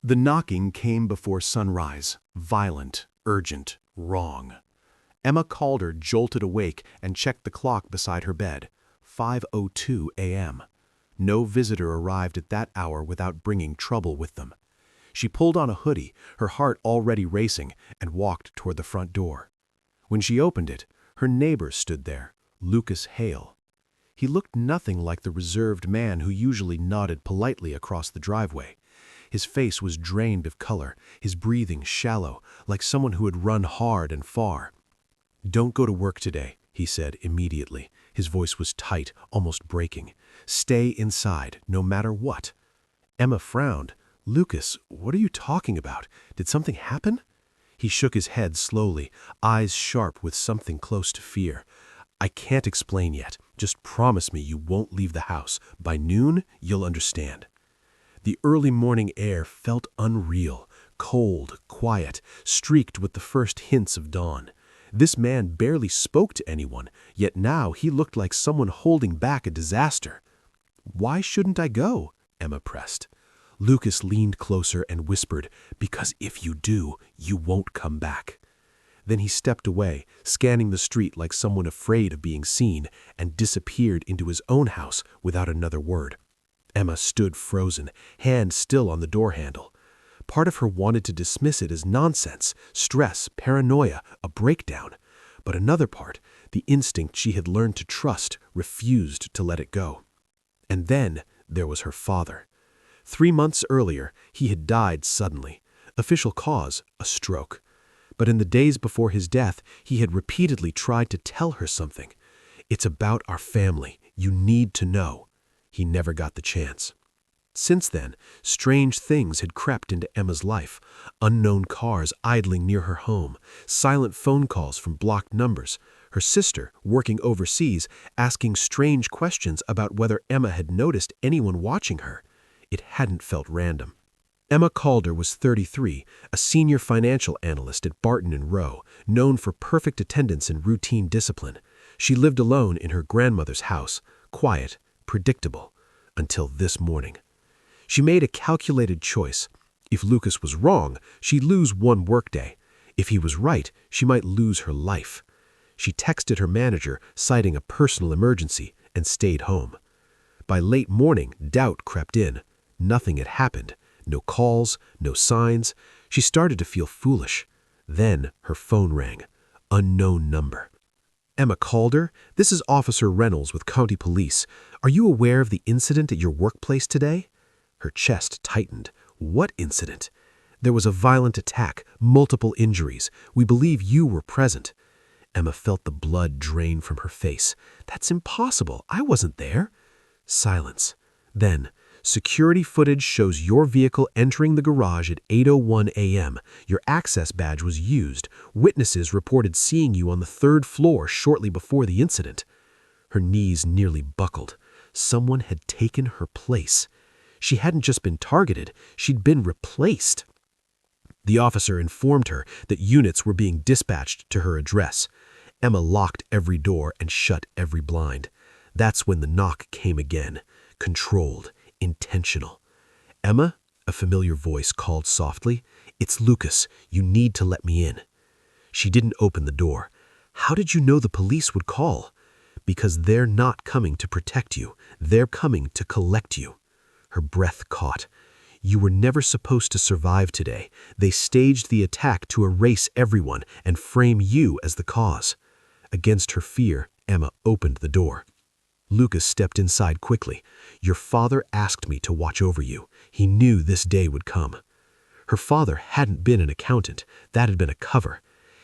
The knocking came before sunrise, violent, urgent, wrong. Emma Calder jolted awake and checked the clock beside her bed. 5:02 a.m. No visitor arrived at that hour without bringing trouble with them. She pulled on a hoodie, her heart already racing, and walked toward the front door. When she opened it, her neighbor stood there, Lucas Hale. He looked nothing like the reserved man who usually nodded politely across the driveway. His face was drained of color, his breathing shallow, like someone who had run hard and far. "Don't go to work today," he said immediately. His voice was tight, almost breaking. "Stay inside, no matter what." Emma frowned. "Lucas, what are you talking about? Did something happen?" He shook his head slowly, eyes sharp with something close to fear. "I can't explain yet. Just promise me you won't leave the house. By noon, you'll understand." The early morning air felt unreal, cold, quiet, streaked with the first hints of dawn. This man barely spoke to anyone, yet now he looked like someone holding back a disaster. "Why shouldn't I go?" Emma pressed. Lucas leaned closer and whispered, "Because if you do, you won't come back." Then he stepped away, scanning the street like someone afraid of being seen, and disappeared into his own house without another word. Emma stood frozen, hand still on the door handle. Part of her wanted to dismiss it as nonsense, stress, paranoia, a breakdown. But another part, the instinct she had learned to trust, refused to let it go. And then there was her father. 3 months earlier, he had died suddenly. Official cause, a stroke. But in the days before his death, he had repeatedly tried to tell her something. "It's about our family. You need to know." He never got the chance. Since then, strange things had crept into Emma's life. Unknown cars idling near her home, silent phone calls from blocked numbers, her sister, working overseas, asking strange questions about whether Emma had noticed anyone watching her. It hadn't felt random. Emma Calder was 33, a senior financial analyst at Barton & Rowe, known for perfect attendance and routine discipline. She lived alone in her grandmother's house, quiet, predictable, until this morning. She made a calculated choice. If Lucas was wrong, she'd lose one workday. If he was right, she might lose her life. She texted her manager, citing a personal emergency, and stayed home. By late morning, doubt crept in. Nothing had happened. No calls, no signs. She started to feel foolish. Then her phone rang. Unknown number. "Emma Calder, this is Officer Reynolds with County Police. Are you aware of the incident at your workplace today?" Her chest tightened. "What incident?" "There was a violent attack, multiple injuries. We believe you were present." Emma felt the blood drain from her face. "That's impossible. I wasn't there." Silence. Then, "Security footage shows your vehicle entering the garage at 8:01 a.m. Your access badge was used. Witnesses reported seeing you on the 3rd floor shortly before the incident." Her knees nearly buckled. Someone had taken her place. She hadn't just been targeted, she'd been replaced. The officer informed her that units were being dispatched to her address. Emma locked every door and shut every blind. That's when the knock came again. Controlled, intentional. "Emma," a familiar voice called softly, "it's Lucas. You need to let me in." She didn't open the door. "How did you know the police would call?" "Because they're not coming to protect you. They're coming to collect you." Her breath caught. "You were never supposed to survive today. They staged the attack to erase everyone and frame you as the cause." Against her fear, Emma opened the door. Lucas stepped inside quickly. "Your father asked me to watch over you. He knew this day would come." Her father hadn't been an accountant. That had been a cover.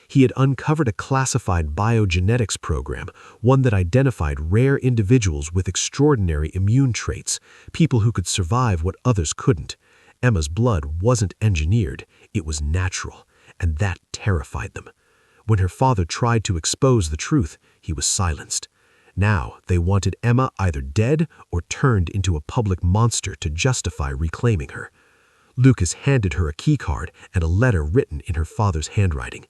He had uncovered a classified biogenetics program, one that identified rare individuals with extraordinary immune traits, people who could survive what others couldn't. Emma's blood wasn't engineered, it was natural, and that terrified them. When her father tried to expose the truth, he was silenced. Now they wanted Emma either dead or turned into a public monster to justify reclaiming her. Lucas handed her a keycard and a letter written in her father's handwriting.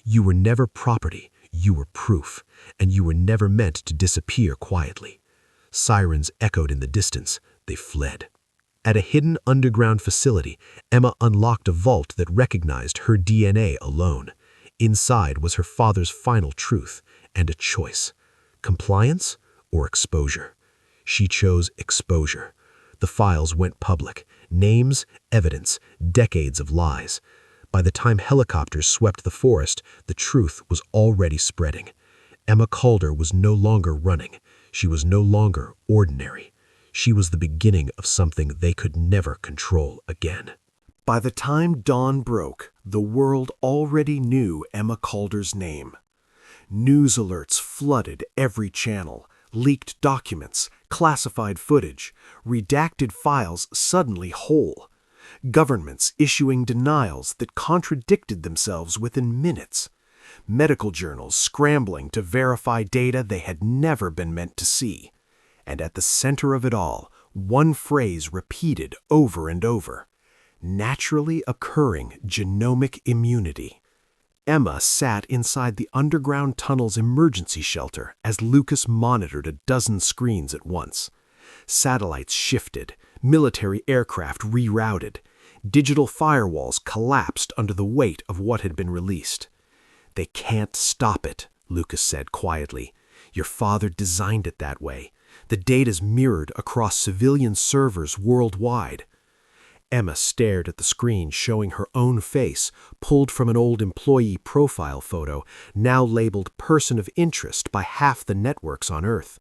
"You were never property, you were proof, and you were never meant to disappear quietly." Sirens echoed in the distance. They fled. At a hidden underground facility, Emma unlocked a vault that recognized her DNA alone. Inside was her father's final truth and a choice: compliance or exposure. She chose exposure. The files went public. Names, evidence, decades of lies. By the time helicopters swept the forest, the truth was already spreading. Emma Calder was no longer running. She was no longer ordinary. She was the beginning of something they could never control again. By the time dawn broke, the world already knew Emma Calder's name. News alerts flooded every channel, leaked documents, classified footage, redacted files suddenly whole. Governments issuing denials that contradicted themselves within minutes. Medical journals scrambling to verify data they had never been meant to see. And at the center of it all, one phrase repeated over and over: naturally occurring genomic immunity. Emma sat inside the underground tunnel's emergency shelter as Lucas monitored a dozen screens at once. Satellites shifted, military aircraft rerouted, digital firewalls collapsed under the weight of what had been released. "They can't stop it," Lucas said quietly. "Your father designed it that way. The data's mirrored across civilian servers worldwide." Emma stared at the screen showing her own face, pulled from an old employee profile photo, now labeled person of interest by half the networks on Earth.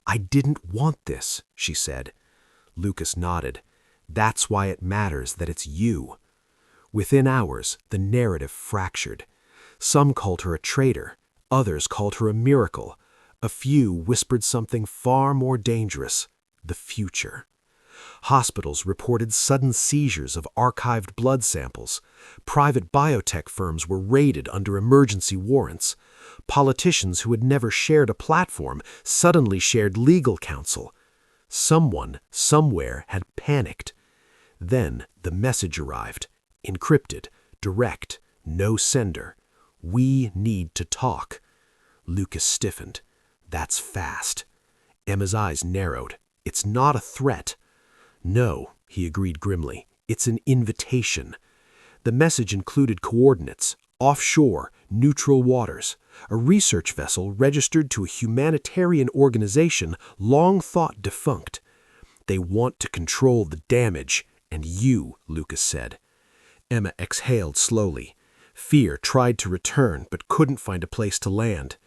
"I didn't want this," she said. Lucas nodded. "That's why it matters that it's you." Within hours, the narrative fractured. Some called her a traitor. Others called her a miracle. A few whispered something far more dangerous: the future. Hospitals reported sudden seizures of archived blood samples. Private biotech firms were raided under emergency warrants. Politicians who had never shared a platform suddenly shared legal counsel. Someone, somewhere, had panicked. Then the message arrived, encrypted, direct, no sender. "We need to talk." Lucas stiffened. "That's fast." Emma's eyes narrowed. "It's not a threat." "No," he agreed grimly. "It's an invitation." The message included coordinates: offshore, neutral waters, a research vessel registered to a humanitarian organization long thought defunct. "They want to control the damage, and you," Lucas said. Emma exhaled slowly. Fear tried to return but couldn't find a place to land.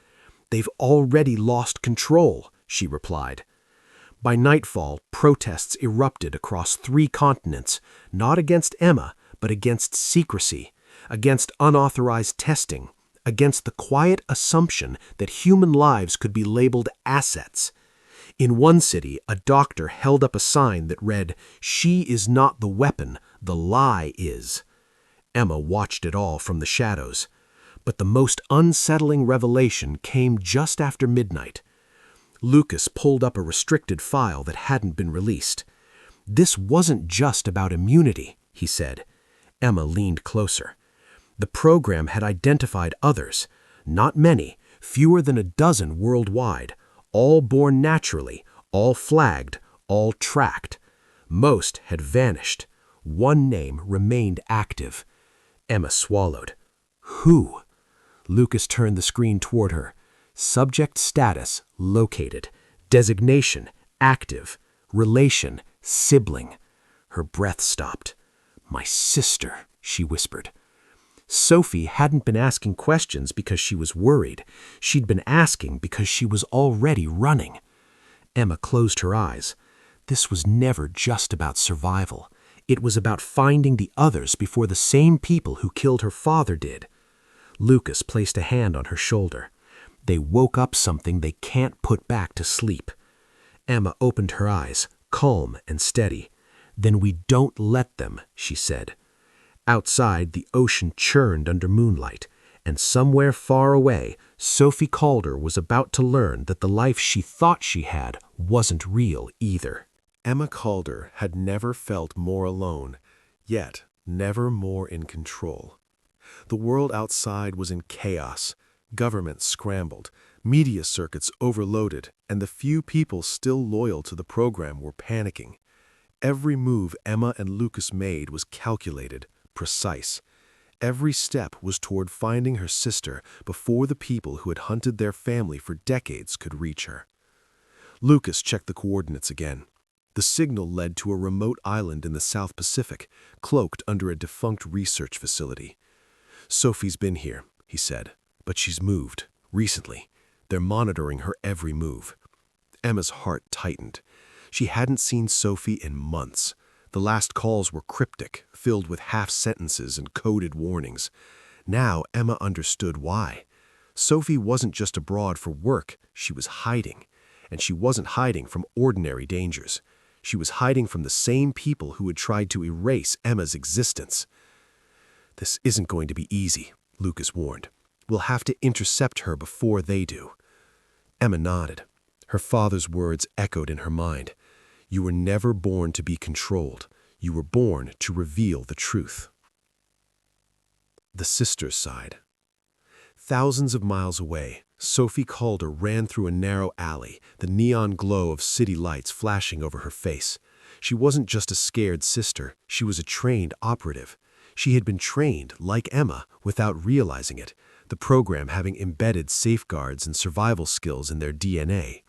"They've already lost control," she replied. By nightfall, protests erupted across 3 continents, not against Emma, but against secrecy, against unauthorized testing, against the quiet assumption that human lives could be labeled assets. In one city, a doctor held up a sign that read, "She is not the weapon, the lie is." Emma watched it all from the shadows. But the most unsettling revelation came just after midnight. Lucas pulled up a restricted file that hadn't been released. "This wasn't just about immunity," he said. Emma leaned closer. The program had identified others, not many, fewer than a dozen worldwide, all born naturally, all flagged, all tracked. Most had vanished. One name remained active. Emma swallowed. "Who?" Lucas turned the screen toward her. "Subject status located. Designation active. Relation sibling." Her breath stopped. "My sister," she whispered. Sophie hadn't been asking questions because she was worried. She'd been asking because she was already running. Emma closed her eyes. This was never just about survival. It was about finding the others before the same people who killed her father did. Lucas placed a hand on her shoulder. "They woke up something they can't put back to sleep." Emma opened her eyes, calm and steady. "Then we don't let them," she said. Outside, the ocean churned under moonlight, and somewhere far away, Sophie Calder was about to learn that the life she thought she had wasn't real either. Emma Calder had never felt more alone, yet never more in control. The world outside was in chaos. Governments scrambled, media circuits overloaded, and the few people still loyal to the program were panicking. Every move Emma and Lucas made was calculated, precise. Every step was toward finding her sister before the people who had hunted their family for decades could reach her. Lucas checked the coordinates again. The signal led to a remote island in the South Pacific, cloaked under a defunct research facility. "Sophie's been here," he said, "but she's moved, recently. They're monitoring her every move." Emma's heart tightened. She hadn't seen Sophie in months. The last calls were cryptic, filled with half-sentences and coded warnings. Now Emma understood why. Sophie wasn't just abroad for work, she was hiding. And she wasn't hiding from ordinary dangers. She was hiding from the same people who had tried to erase Emma's existence. "This isn't going to be easy," Lucas warned. "We'll have to intercept her before they do." Emma nodded. Her father's words echoed in her mind. "You were never born to be controlled. You were born to reveal the truth." The sisters sighed. Thousands of miles away, Sophie Calder ran through a narrow alley, the neon glow of city lights flashing over her face. She wasn't just a scared sister, she was a trained operative. She had been trained, like Emma, without realizing it, the program having embedded safeguards and survival skills in their DNA.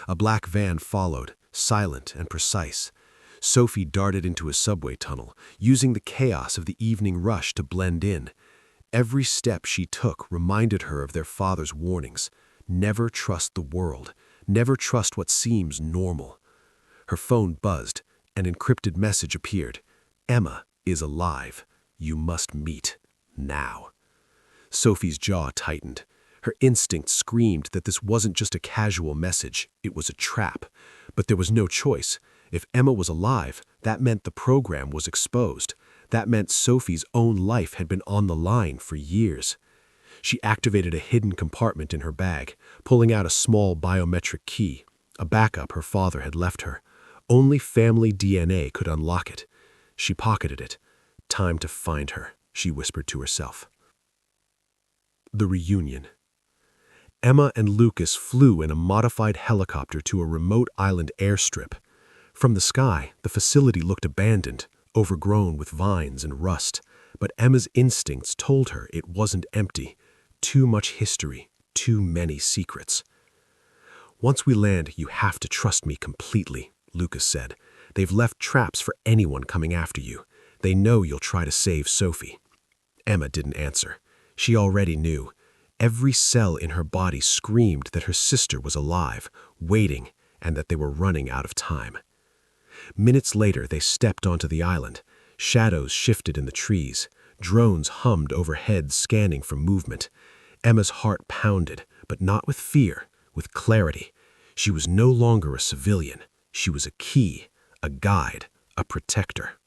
A black van followed, silent and precise. Sophie darted into a subway tunnel, using the chaos of the evening rush to blend in. Every step she took reminded her of their father's warnings. Never trust the world. Never trust what seems normal. Her phone buzzed. An encrypted message appeared. "Emma is alive. You must meet. Now." Sophie's jaw tightened. Her instinct screamed that this wasn't just a casual message, it was a trap. But there was no choice. If Emma was alive, that meant the program was exposed. That meant Sophie's own life had been on the line for years. She activated a hidden compartment in her bag, pulling out a small biometric key, a backup her father had left her. Only family DNA could unlock it. She pocketed it. "Time to find her," she whispered to herself. The reunion. Emma and Lucas flew in a modified helicopter to a remote island airstrip. From the sky, the facility looked abandoned, overgrown with vines and rust, but Emma's instincts told her it wasn't empty. Too much history, too many secrets. "Once we land, you have to trust me completely," Lucas said. "They've left traps for anyone coming after you. They know you'll try to save Sophie." Emma didn't answer. She already knew. Every cell in her body screamed that her sister was alive, waiting, and that they were running out of time. Minutes later, they stepped onto the island. Shadows shifted in the trees. Drones hummed overhead, scanning for movement. Emma's heart pounded, but not with fear, with clarity. She was no longer a civilian. She was a key, a guide, a protector.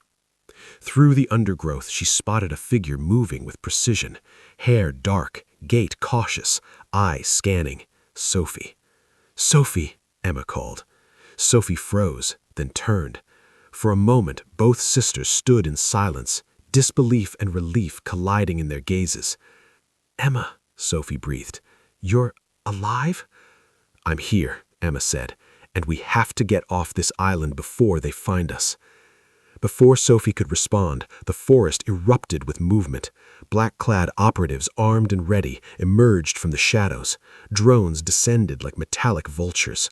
Through the undergrowth, she spotted a figure moving with precision, hair dark, gait cautious, eyes scanning. Sophie. "Sophie," Emma called. Sophie froze, then turned. For a moment, both sisters stood in silence, disbelief and relief colliding in their gazes. "Emma," Sophie breathed, "you're alive?" "I'm here," Emma said, "and we have to get off this island before they find us." Before Sophie could respond, the forest erupted with movement. Black-clad operatives, armed and ready, emerged from the shadows. Drones descended like metallic vultures.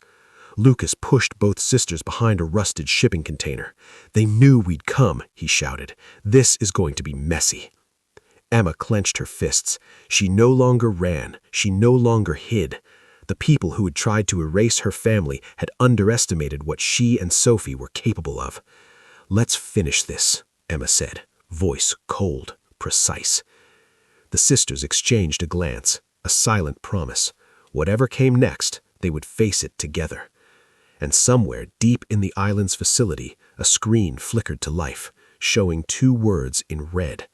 Lucas pushed both sisters behind a rusted shipping container. "They knew we'd come," he shouted. "This is going to be messy." Emma clenched her fists. She no longer ran. She no longer hid. The people who had tried to erase her family had underestimated what she and Sophie were capable of. "Let's finish this," Emma said, voice cold, precise. The sisters exchanged a glance, a silent promise. Whatever came next, they would face it together. And somewhere deep in the island's facility, a screen flickered to life, showing two words in red: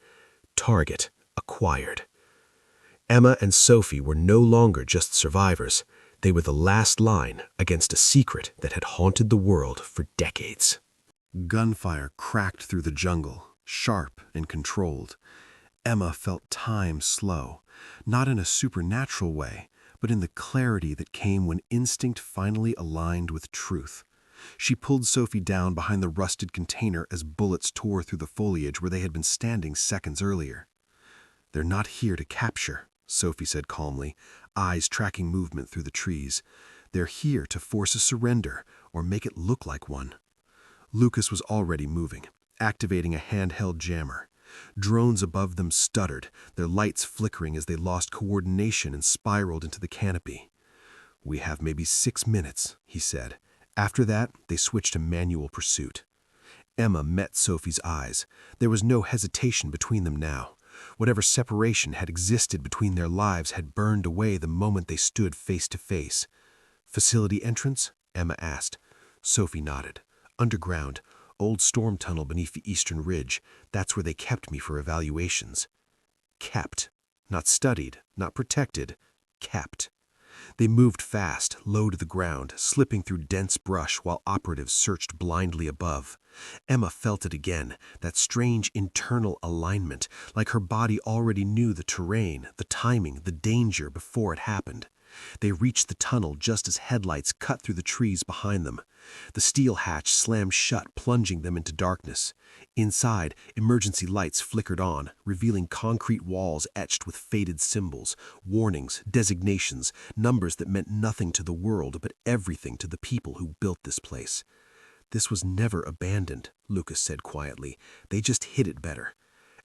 "Target acquired." Emma and Sophie were no longer just survivors. They were the last line against a secret that had haunted the world for decades. Gunfire cracked through the jungle, sharp and controlled. Emma felt time slow, not in a supernatural way, but in the clarity that came when instinct finally aligned with truth. She pulled Sophie down behind the rusted container as bullets tore through the foliage where they had been standing seconds earlier. "They're not here to capture," Sophie said calmly, eyes tracking movement through the trees. "They're here to force a surrender or make it look like one." Lucas was already moving, activating a handheld jammer. Drones above them stuttered, their lights flickering as they lost coordination and spiraled into the canopy. "We have maybe 6 minutes," he said. After that, they switched to manual pursuit. Emma met Sophie's eyes. There was no hesitation between them now. Whatever separation had existed between their lives had burned away the moment they stood face to face. "Facility entrance?" Emma asked. Sophie nodded. "Underground. Old storm tunnel beneath the eastern ridge. That's where they kept me for evaluations." Kept. Not studied, not protected. Kept. They moved fast, low to the ground, slipping through dense brush while operatives searched blindly above. Emma felt it again, that strange internal alignment, like her body already knew the terrain, the timing, the danger before it happened. They reached the tunnel just as headlights cut through the trees behind them. The steel hatch slammed shut, plunging them into darkness. Inside, emergency lights flickered on, revealing concrete walls etched with faded symbols, warnings, designations, numbers that meant nothing to the world but everything to the people who built this place. "This was never abandoned," Lucas said quietly. "They just hid it better."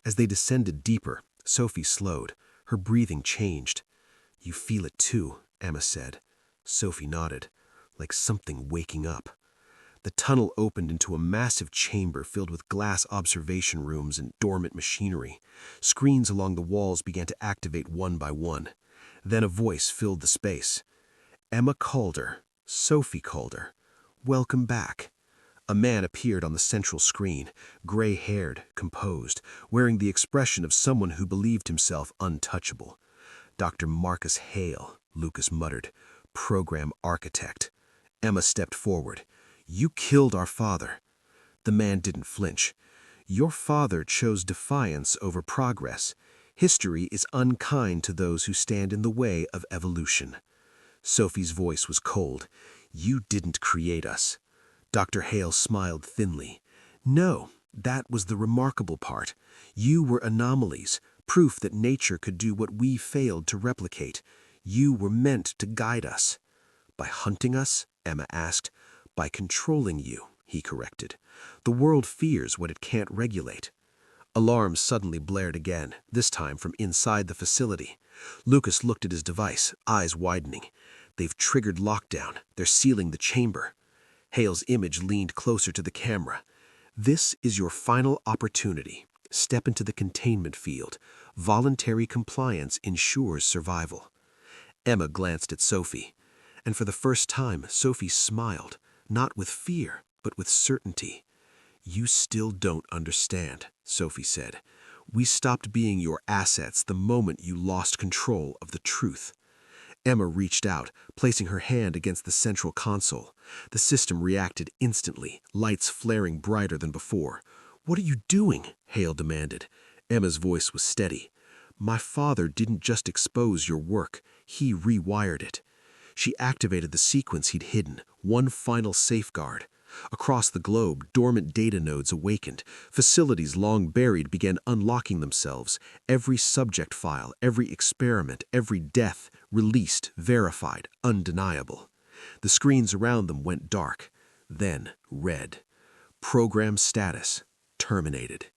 As they descended deeper, Sophie slowed. Her breathing changed. "You feel it too," Emma said. Sophie nodded, like something waking up. The tunnel opened into a massive chamber filled with glass observation rooms and dormant machinery. Screens along the walls began to activate one by one. Then a voice filled the space. "Emma Calder, Sophie Calder, welcome back." A man appeared on the central screen, gray-haired, composed, wearing the expression of someone who believed himself untouchable. "Dr. Marcus Hale," Lucas muttered, "program architect." Emma stepped forward. "You killed our father." The man didn't flinch. "Your father chose defiance over progress. History is unkind to those who stand in the way of evolution." Sophie's voice was cold. "You didn't create us." Dr. Hale smiled thinly. "No, that was the remarkable part. You were anomalies, proof that nature could do what we failed to replicate. You were meant to guide us." "By hunting us?" Emma asked. "By controlling you," he corrected. "The world fears what it can't regulate." Alarms suddenly blared again, this time from inside the facility. Lucas looked at his device, eyes widening. "They've triggered lockdown. They're sealing the chamber." Hale's image leaned closer to the camera. "This is your final opportunity. Step into the containment field. Voluntary compliance ensures survival." Emma glanced at Sophie, and for the first time Sophie smiled, not with fear, but with certainty. "You still don't understand," Sophie said. "We stopped being your assets the moment you lost control of the truth." Emma reached out, placing her hand against the central console. The system reacted instantly, lights flaring brighter than before. "What are you doing?" Hale demanded. Emma's voice was steady. "My father didn't just expose your work, he rewired it." She activated the sequence he'd hidden, one final safeguard. Across the globe, dormant data nodes awakened. Facilities long buried began unlocking themselves. Every subject file, every experiment, every death, released, verified, undeniable. The screens around them went dark, then red. Program status terminated.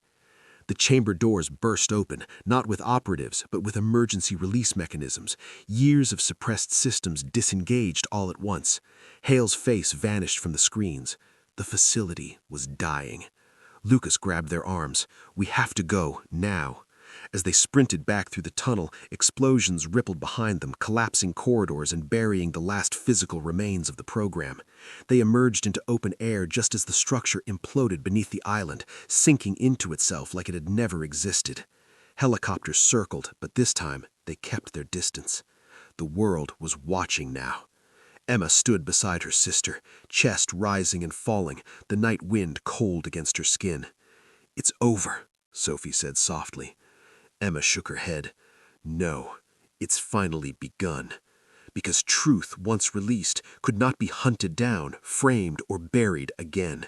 The chamber doors burst open, not with operatives, but with emergency release mechanisms. Years of suppressed systems disengaged all at once. Hale's face vanished from the screens. The facility was dying. Lucas grabbed their arms. "We have to go, now." As they sprinted back through the tunnel, explosions rippled behind them, collapsing corridors and burying the last physical remains of the program. They emerged into open air just as the structure imploded beneath the island, sinking into itself like it had never existed. Helicopters circled, but this time they kept their distance. The world was watching now. Emma stood beside her sister, chest rising and falling, the night wind cold against her skin. "It's over," Sophie said softly. Emma shook her head. "No, it's finally begun." because truth, once released, could not be hunted down, framed, or buried again.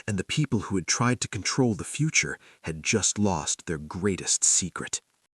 And the people who had tried to control the future had just lost their greatest secret.